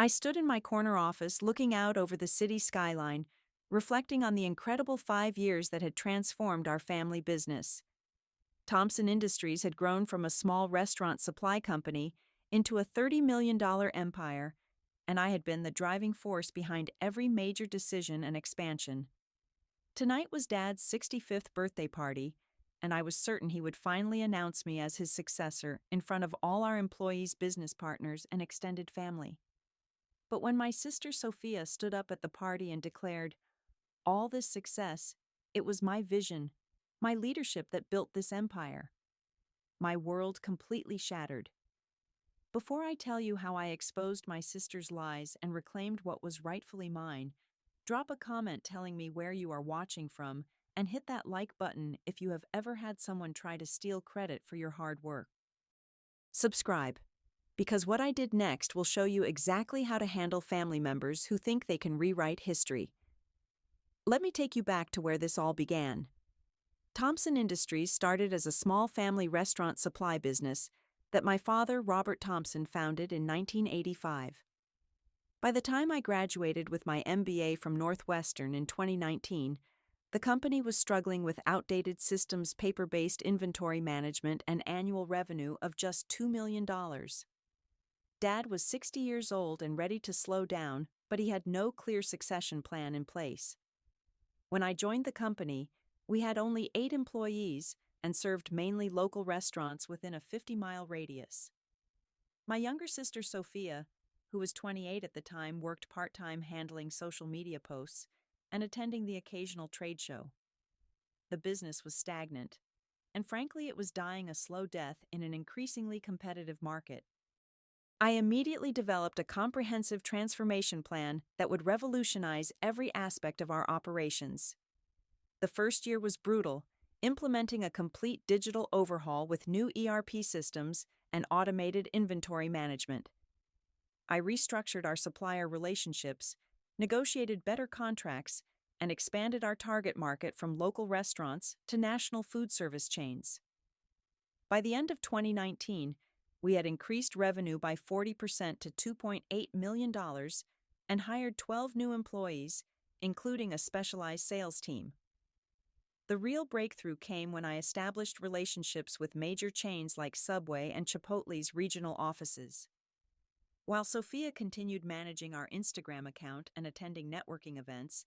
I stood in my corner office looking out over the city skyline, reflecting on the incredible 5 years that had transformed our family business. Thompson Industries had grown from a small restaurant supply company into a $30 million empire, and I had been the driving force behind every major decision and expansion. Tonight was Dad's 65th birthday party, and I was certain he would finally announce me as his successor in front of all our employees, business partners, and extended family. But when my sister Sophia stood up at the party and declared, "All this success, it was my vision, my leadership that built this empire," my world completely shattered. Before I tell you how I exposed my sister's lies and reclaimed what was rightfully mine, drop a comment telling me where you are watching from and hit that like button if you have ever had someone try to steal credit for your hard work. Subscribe, because what I did next will show you exactly how to handle family members who think they can rewrite history. Let me take you back to where this all began. Thompson Industries started as a small family restaurant supply business that my father, Robert Thompson, founded in 1985. By the time I graduated with my MBA from Northwestern in 2019, the company was struggling with outdated systems, paper-based inventory management, and annual revenue of just $2 million. Dad was 60 years old and ready to slow down, but he had no clear succession plan in place. When I joined the company, we had only 8 employees and served mainly local restaurants within a 50-mile radius. My younger sister Sophia, who was 28 at the time, worked part-time handling social media posts and attending the occasional trade show. The business was stagnant, and frankly it was dying a slow death in an increasingly competitive market. I immediately developed a comprehensive transformation plan that would revolutionize every aspect of our operations. The first year was brutal, implementing a complete digital overhaul with new ERP systems and automated inventory management. I restructured our supplier relationships, negotiated better contracts, and expanded our target market from local restaurants to national food service chains. By the end of 2019, we had increased revenue by 40% to $2.8 million and hired 12 new employees, including a specialized sales team. The real breakthrough came when I established relationships with major chains like Subway and Chipotle's regional offices. While Sophia continued managing our Instagram account and attending networking events,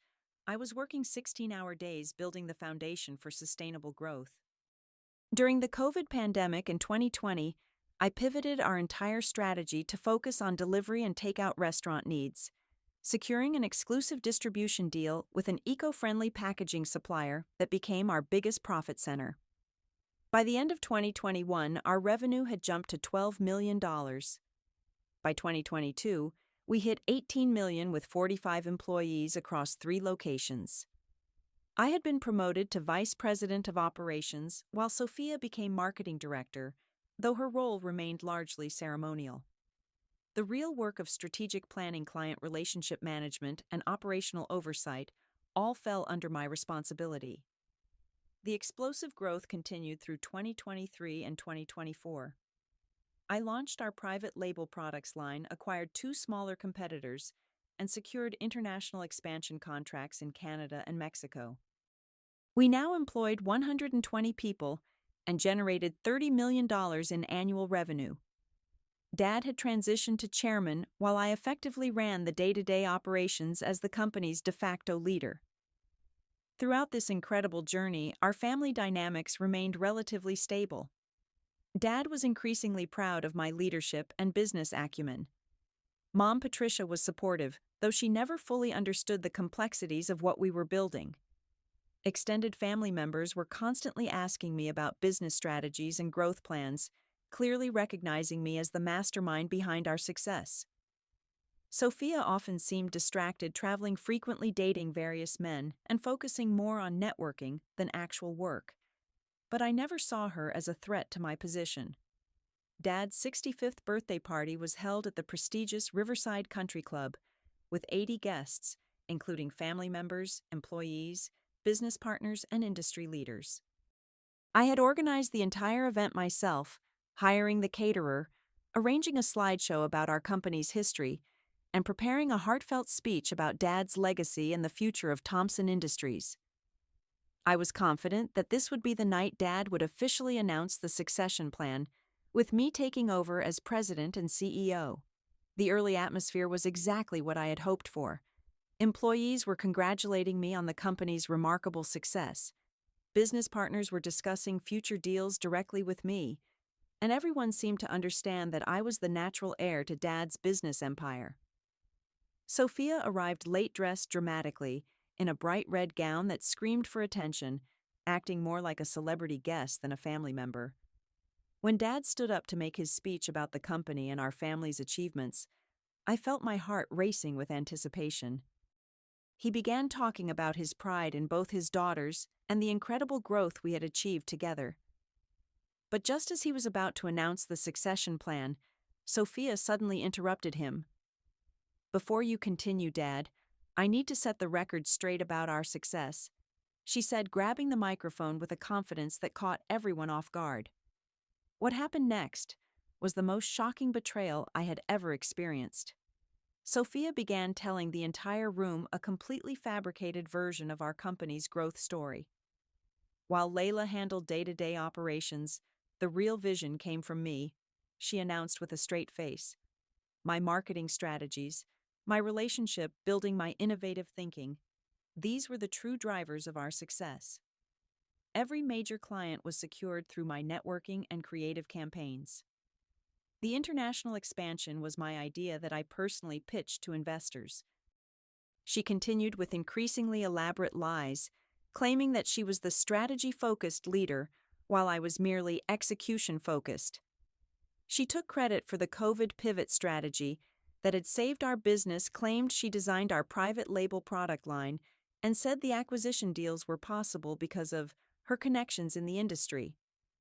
I was working 16-hour days building the foundation for sustainable growth. During the COVID pandemic in 2020, I pivoted our entire strategy to focus on delivery and takeout restaurant needs, securing an exclusive distribution deal with an eco-friendly packaging supplier that became our biggest profit center. By the end of 2021, our revenue had jumped to $12 million. By 2022, we hit $18 million with 45 employees across 3 locations. I had been promoted to Vice President of Operations while Sophia became Marketing Director, though her role remained largely ceremonial. The real work of strategic planning, client relationship management, and operational oversight all fell under my responsibility. The explosive growth continued through 2023 and 2024. I launched our private label products line, acquired 2 smaller competitors, and secured international expansion contracts in Canada and Mexico. We now employed 120 people and generated $30 million in annual revenue. Dad had transitioned to chairman while I effectively ran the day-to-day operations as the company's de facto leader. Throughout this incredible journey, our family dynamics remained relatively stable. Dad was increasingly proud of my leadership and business acumen. Mom Patricia was supportive, though she never fully understood the complexities of what we were building. Extended family members were constantly asking me about business strategies and growth plans, clearly recognizing me as the mastermind behind our success. Sophia often seemed distracted, traveling frequently, dating various men, and focusing more on networking than actual work. But I never saw her as a threat to my position. Dad's 65th birthday party was held at the prestigious Riverside Country Club, with 80 guests, including family members, employees, business partners, and industry leaders. I had organized the entire event myself, hiring the caterer, arranging a slideshow about our company's history, and preparing a heartfelt speech about Dad's legacy and the future of Thompson Industries. I was confident that this would be the night Dad would officially announce the succession plan, with me taking over as president and CEO. The early atmosphere was exactly what I had hoped for. Employees were congratulating me on the company's remarkable success. Business partners were discussing future deals directly with me, and everyone seemed to understand that I was the natural heir to Dad's business empire. Sophia arrived late dressed dramatically, in a bright red gown that screamed for attention, acting more like a celebrity guest than a family member. When Dad stood up to make his speech about the company and our family's achievements, I felt my heart racing with anticipation. He began talking about his pride in both his daughters and the incredible growth we had achieved together. But just as he was about to announce the succession plan, Sophia suddenly interrupted him. "Before you continue, Dad, I need to set the record straight about our success," she said, grabbing the microphone with a confidence that caught everyone off guard. What happened next was the most shocking betrayal I had ever experienced. Sophia began telling the entire room a completely fabricated version of our company's growth story. While Layla handled day-to-day operations, the real vision came from me, she announced with a straight face. My marketing strategies, my relationship building, my innovative thinking, these were the true drivers of our success. Every major client was secured through my networking and creative campaigns. The international expansion was my idea that I personally pitched to investors. She continued with increasingly elaborate lies, claiming that she was the strategy-focused leader while I was merely execution-focused. She took credit for the COVID pivot strategy that had saved our business, claimed she designed our private label product line, and said the acquisition deals were possible because of her connections in the industry.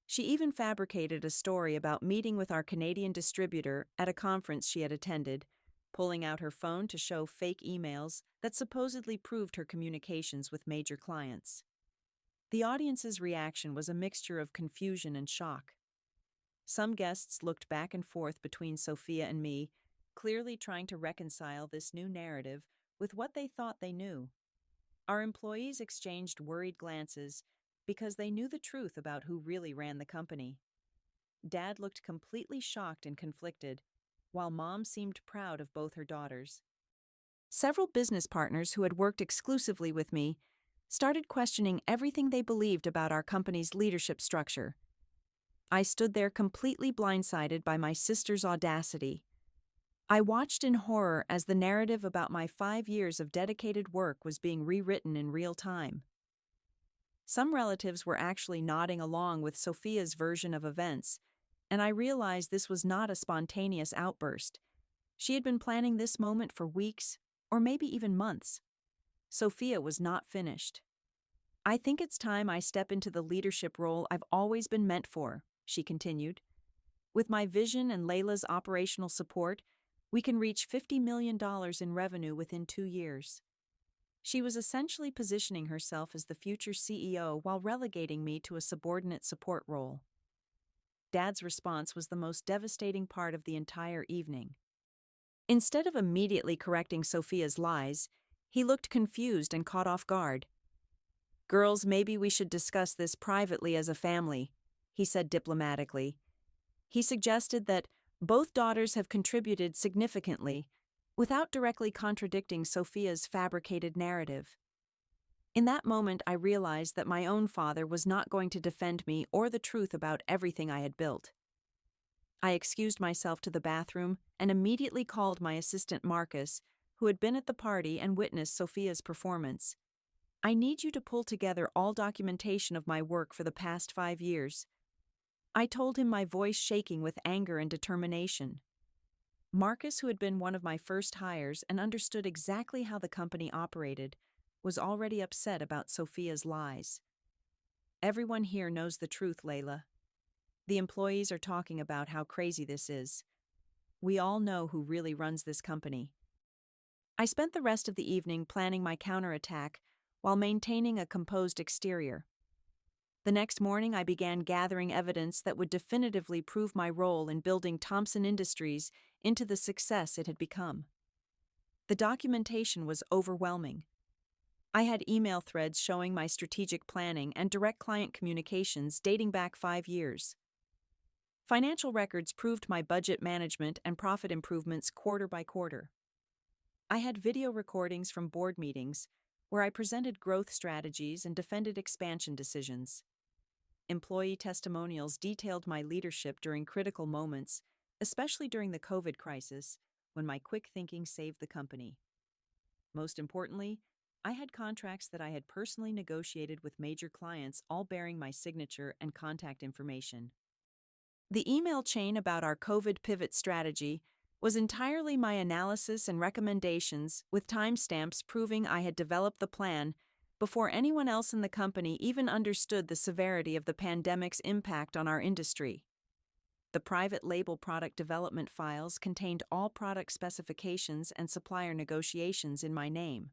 She even fabricated a story about meeting with our Canadian distributor at a conference she had attended, pulling out her phone to show fake emails that supposedly proved her communications with major clients. The audience's reaction was a mixture of confusion and shock. Some guests looked back and forth between Sophia and me, clearly trying to reconcile this new narrative with what they thought they knew. Our employees exchanged worried glances because they knew the truth about who really ran the company. Dad looked completely shocked and conflicted, while Mom seemed proud of both her daughters. Several business partners who had worked exclusively with me started questioning everything they believed about our company's leadership structure. I stood there completely blindsided by my sister's audacity. I watched in horror as the narrative about my 5 years of dedicated work was being rewritten in real time. Some relatives were actually nodding along with Sophia's version of events, and I realized this was not a spontaneous outburst. She had been planning this moment for weeks, or maybe even months. Sophia was not finished. "I think it's time I step into the leadership role I've always been meant for," she continued. "With my vision and Layla's operational support, we can reach $50 million in revenue within 2 years. She was essentially positioning herself as the future CEO while relegating me to a subordinate support role. Dad's response was the most devastating part of the entire evening. Instead of immediately correcting Sophia's lies, he looked confused and caught off guard. "Girls, maybe we should discuss this privately as a family," he said diplomatically. He suggested that both daughters have contributed significantly, without directly contradicting Sophia's fabricated narrative. In that moment, I realized that my own father was not going to defend me or the truth about everything I had built. I excused myself to the bathroom and immediately called my assistant Marcus, who had been at the party and witnessed Sophia's performance. "I need you to pull together all documentation of my work for the past 5 years. I told him, my voice shaking with anger and determination. Marcus, who had been one of my first hires and understood exactly how the company operated, was already upset about Sophia's lies. "Everyone here knows the truth, Layla. The employees are talking about how crazy this is. We all know who really runs this company." I spent the rest of the evening planning my counterattack while maintaining a composed exterior. The next morning, I began gathering evidence that would definitively prove my role in building Thompson Industries into the success it had become. The documentation was overwhelming. I had email threads showing my strategic planning and direct client communications dating back 5 years. Financial records proved my budget management and profit improvements quarter by quarter. I had video recordings from board meetings where I presented growth strategies and defended expansion decisions. Employee testimonials detailed my leadership during critical moments, especially during the COVID crisis, when my quick thinking saved the company. Most importantly, I had contracts that I had personally negotiated with major clients, all bearing my signature and contact information. The email chain about our COVID pivot strategy was entirely my analysis and recommendations, with timestamps proving I had developed the plan before anyone else in the company even understood the severity of the pandemic's impact on our industry. The private label product development files contained all product specifications and supplier negotiations in my name.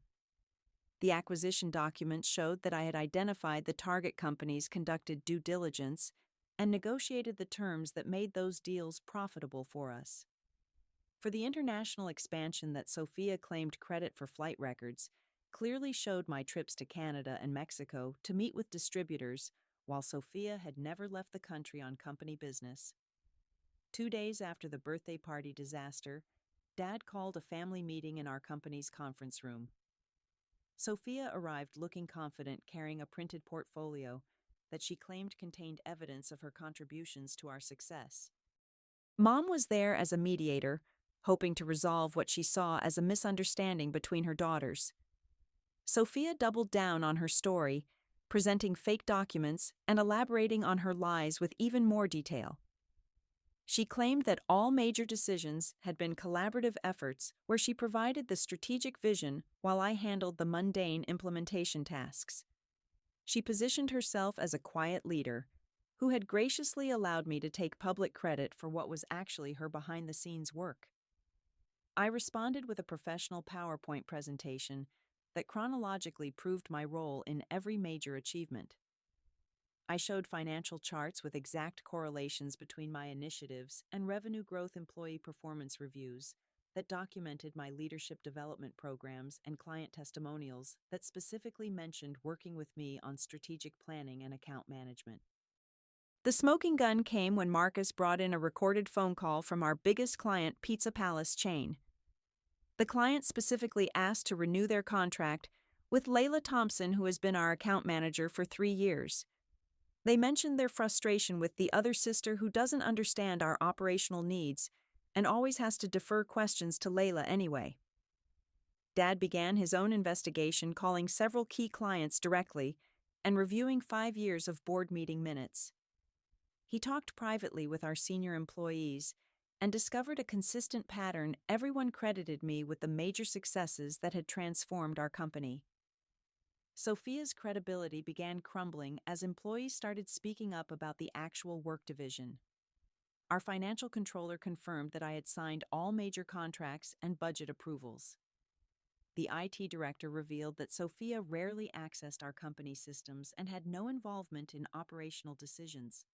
The acquisition documents showed that I had identified the target companies, conducted due diligence, and negotiated the terms that made those deals profitable for us. For the international expansion that Sophia claimed credit for flight records, clearly showed my trips to Canada and Mexico to meet with distributors, while Sophia had never left the country on company business. 2 days after the birthday party disaster, Dad called a family meeting in our company's conference room. Sophia arrived looking confident, carrying a printed portfolio that she claimed contained evidence of her contributions to our success. Mom was there as a mediator, hoping to resolve what she saw as a misunderstanding between her daughters. Sophia doubled down on her story, presenting fake documents and elaborating on her lies with even more detail. She claimed that all major decisions had been collaborative efforts where she provided the strategic vision while I handled the mundane implementation tasks. She positioned herself as a quiet leader who had graciously allowed me to take public credit for what was actually her behind-the-scenes work. I responded with a professional PowerPoint presentation that chronologically proved my role in every major achievement. I showed financial charts with exact correlations between my initiatives and revenue growth employee performance reviews that documented my leadership development programs and client testimonials that specifically mentioned working with me on strategic planning and account management. The smoking gun came when Marcus brought in a recorded phone call from our biggest client, Pizza Palace chain. The client specifically asked to renew their contract with Layla Thompson, who has been our account manager for 3 years. They mentioned their frustration with the other sister who doesn't understand our operational needs and always has to defer questions to Layla anyway. Dad began his own investigation, calling several key clients directly and reviewing 5 years of board meeting minutes. He talked privately with our senior employees and discovered a consistent pattern. Everyone credited me with the major successes that had transformed our company. Sophia's credibility began crumbling as employees started speaking up about the actual work division. Our financial controller confirmed that I had signed all major contracts and budget approvals. The IT director revealed that Sophia rarely accessed our company systems and had no involvement in operational decisions.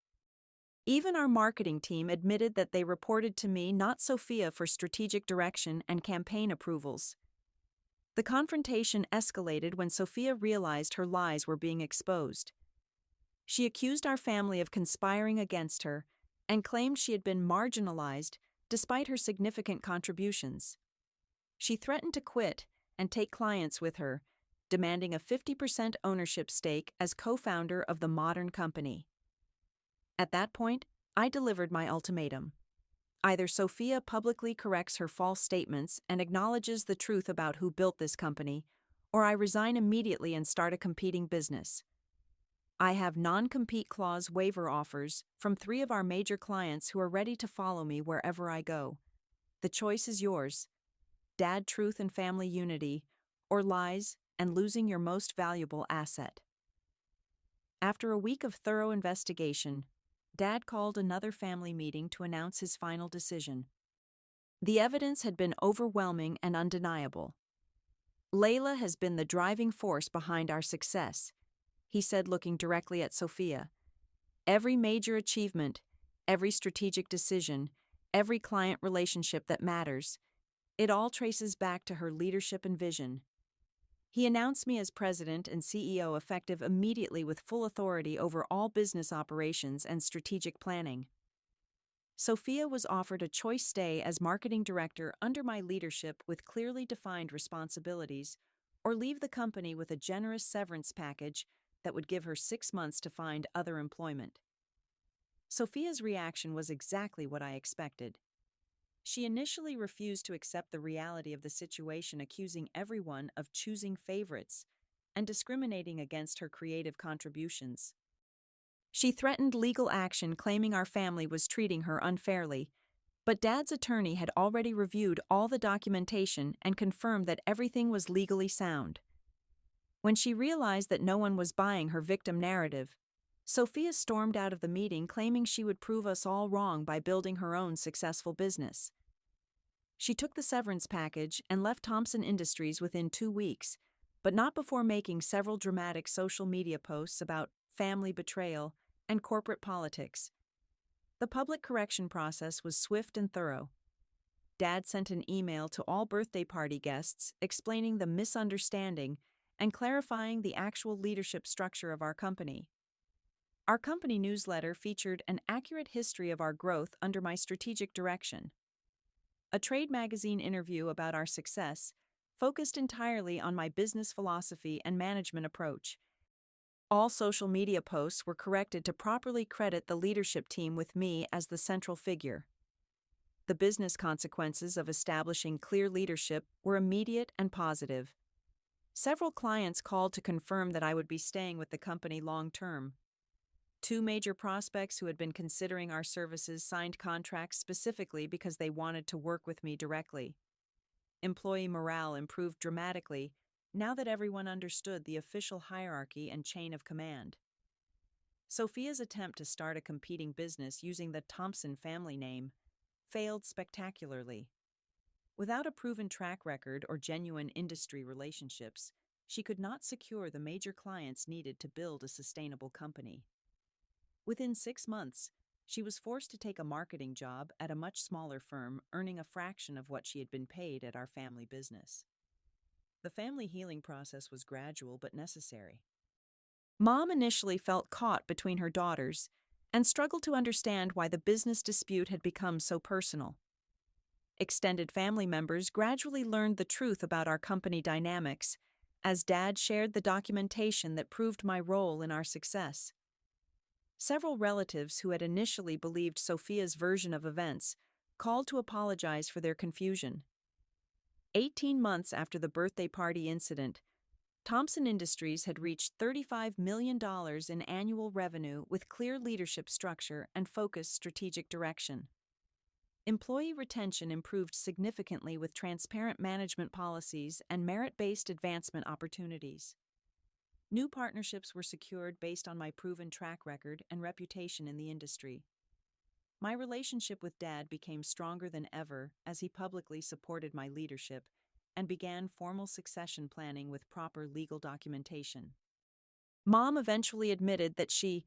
Even our marketing team admitted that they reported to me, not Sophia, for strategic direction and campaign approvals. The confrontation escalated when Sophia realized her lies were being exposed. She accused our family of conspiring against her and claimed she had been marginalized despite her significant contributions. She threatened to quit and take clients with her, demanding a 50% ownership stake as co-founder of the modern company. At that point, I delivered my ultimatum. Either Sophia publicly corrects her false statements and acknowledges the truth about who built this company, or I resign immediately and start a competing business. I have non-compete clause waiver offers from 3 of our major clients who are ready to follow me wherever I go. The choice is yours: Dad, truth and family unity, or lies and losing your most valuable asset. After a week of thorough investigation, Dad called another family meeting to announce his final decision. The evidence had been overwhelming and undeniable. Layla has been the driving force behind our success, he said, looking directly at Sophia. Every major achievement, every strategic decision, every client relationship that matters, It all traces back to her leadership and vision. He announced me as president and CEO effective immediately with full authority over all business operations and strategic planning. Sophia was offered a choice stay as marketing director under my leadership with clearly defined responsibilities, or leave the company with a generous severance package that would give her 6 months to find other employment. Sophia's reaction was exactly what I expected. She initially refused to accept the reality of the situation, accusing everyone of choosing favorites and discriminating against her creative contributions. She threatened legal action, claiming our family was treating her unfairly, but Dad's attorney had already reviewed all the documentation and confirmed that everything was legally sound. When she realized that no one was buying her victim narrative, Sophia stormed out of the meeting, claiming she would prove us all wrong by building her own successful business. She took the severance package and left Thompson Industries within 2 weeks, but not before making several dramatic social media posts about family betrayal and corporate politics. The public correction process was swift and thorough. Dad sent an email to all birthday party guests explaining the misunderstanding and clarifying the actual leadership structure of our company. Our company newsletter featured an accurate history of our growth under my strategic direction. A trade magazine interview about our success focused entirely on my business philosophy and management approach. All social media posts were corrected to properly credit the leadership team with me as the central figure. The business consequences of establishing clear leadership were immediate and positive. Several clients called to confirm that I would be staying with the company long term. 2 major prospects who had been considering our services signed contracts specifically because they wanted to work with me directly. Employee morale improved dramatically now that everyone understood the official hierarchy and chain of command. Sophia's attempt to start a competing business using the Thompson family name failed spectacularly. Without a proven track record or genuine industry relationships, she could not secure the major clients needed to build a sustainable company. Within 6 months, she was forced to take a marketing job at a much smaller firm, earning a fraction of what she had been paid at our family business. The family healing process was gradual but necessary. Mom initially felt caught between her daughters and struggled to understand why the business dispute had become so personal. Extended family members gradually learned the truth about our company dynamics as Dad shared the documentation that proved my role in our success. Several relatives who had initially believed Sophia's version of events called to apologize for their confusion. 18 months after the birthday party incident, Thompson Industries had reached $35 million in annual revenue with clear leadership structure and focused strategic direction. Employee retention improved significantly with transparent management policies and merit-based advancement opportunities. New partnerships were secured based on my proven track record and reputation in the industry. My relationship with Dad became stronger than ever as he publicly supported my leadership and began formal succession planning with proper legal documentation. Mom eventually admitted that she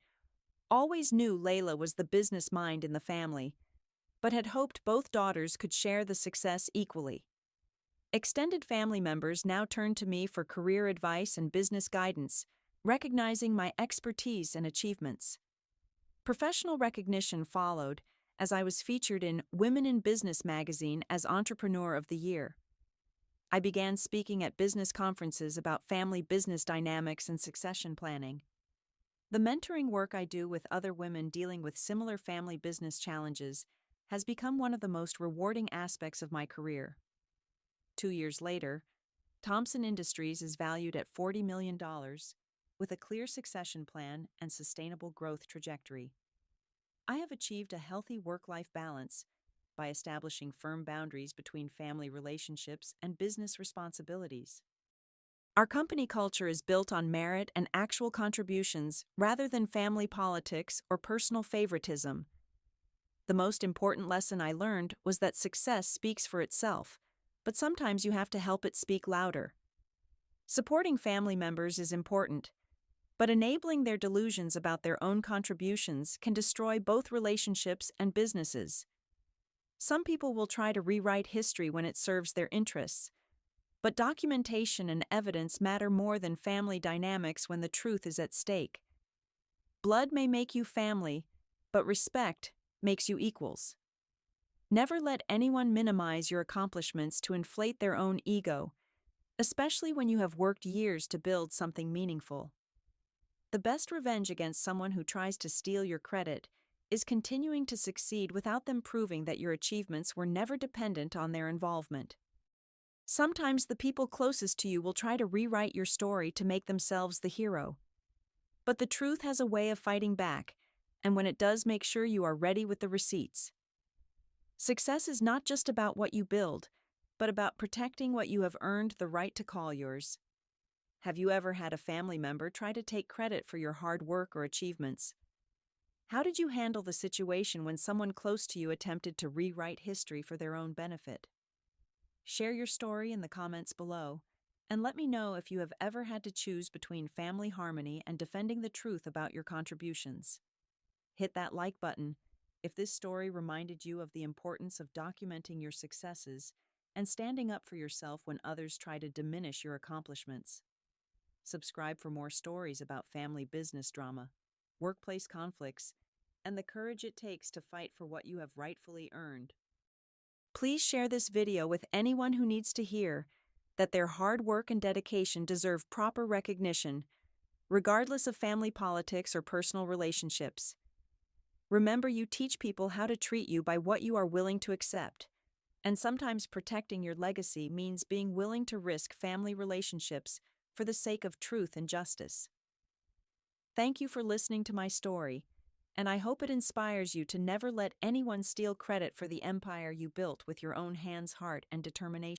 always knew Layla was the business mind in the family, but had hoped both daughters could share the success equally. Extended family members now turned to me for career advice and business guidance, recognizing my expertise and achievements. Professional recognition followed as I was featured in Women in Business magazine as Entrepreneur of the Year. I began speaking at business conferences about family business dynamics and succession planning. The mentoring work I do with other women dealing with similar family business challenges has become one of the most rewarding aspects of my career. 2 years later, Thompson Industries is valued at $40 million, with a clear succession plan and sustainable growth trajectory. I have achieved a healthy work-life balance by establishing firm boundaries between family relationships and business responsibilities. Our company culture is built on merit and actual contributions rather than family politics or personal favoritism. The most important lesson I learned was that success speaks for itself, but sometimes you have to help it speak louder. Supporting family members is important, but enabling their delusions about their own contributions can destroy both relationships and businesses. Some people will try to rewrite history when it serves their interests, but documentation and evidence matter more than family dynamics when the truth is at stake. Blood may make you family, but respect makes you equals. Never let anyone minimize your accomplishments to inflate their own ego, especially when you have worked years to build something meaningful. The best revenge against someone who tries to steal your credit is continuing to succeed without them proving that your achievements were never dependent on their involvement. Sometimes the people closest to you will try to rewrite your story to make themselves the hero. But the truth has a way of fighting back, and when it does, make sure you are ready with the receipts. Success is not just about what you build, but about protecting what you have earned the right to call yours. Have you ever had a family member try to take credit for your hard work or achievements? How did you handle the situation when someone close to you attempted to rewrite history for their own benefit? Share your story in the comments below, and let me know if you have ever had to choose between family harmony and defending the truth about your contributions. Hit that like button if this story reminded you of the importance of documenting your successes and standing up for yourself when others try to diminish your accomplishments. Subscribe for more stories about family business drama, workplace conflicts, and the courage it takes to fight for what you have rightfully earned. Please share this video with anyone who needs to hear that their hard work and dedication deserve proper recognition, regardless of family politics or personal relationships. Remember, you teach people how to treat you by what you are willing to accept, and sometimes protecting your legacy means being willing to risk family relationships for the sake of truth and justice. Thank you for listening to my story, and I hope it inspires you to never let anyone steal credit for the empire you built with your own hands, heart, and determination.